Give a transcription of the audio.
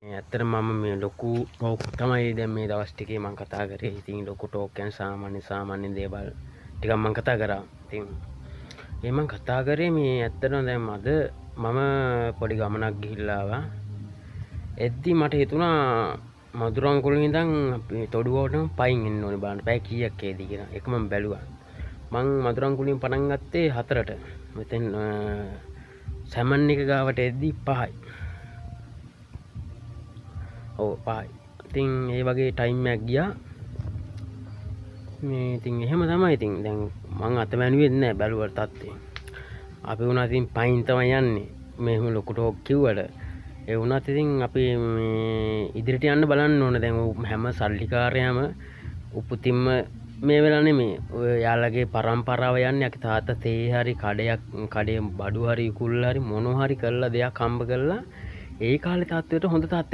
ඇත්තටම මම මේ ලොකු ටෝක් තමයි දැන් මේ දවස් ටිකේ මම කතා කරේ. ඉතින් ලොකු ටෝක් කියන්නේ සාමාන්‍ය දේවල් ටිකක් මම කතා කරා. ඉතින් මේ මම කතා කරේ මේ ඇත්තටම දැන් මම පොඩි ගමනක් ගිහිල්ලා ආවා. එද්දි මට හිතුණා මදුරංකුලේ ඉඳන් අපි තොඩුවටම පයින් එන්න ඕනේ බලන්න. පැය කීයක් ඒද කියලා. ඒක මම බැලුවා. මං මදුරංකුලින් පටන් ගත්තේ 4ට. මෙතෙන් සැමන් එක ගාවට එද්දි 5යි. ඔව් 5යි. ඉතින් ඒ වගේ ටයිම් එකක් ගියා. මේ ඉතින් එහෙම තමයි. ඉතින් දැන් මං අතමැනුවේ නැහැ බැලුවට තත්ත්වය. අපි වුණා ඉතින් පයින් තමයි යන්නේ. මෙහෙම ලොකු ටෝක් කිව්වට ඒ වුණත් ඉතින් අපි මේ ඉදිරියට යන්න බලන්න ඕන. දැන් හැම සල්ලිකාරයාම උපතින්ම මේ වෙලා නෙමෙයි. ඔය යාළගේ පරම්පරාව යන්නේ. අකි තාත්තා තේ හරි කඩේ බඩු හරි කුල් හරි මොනවා හරි කරලා දෙයක් හම්බ කරලා ඒ කාලේ තාත්තට හොඳ තාත්ත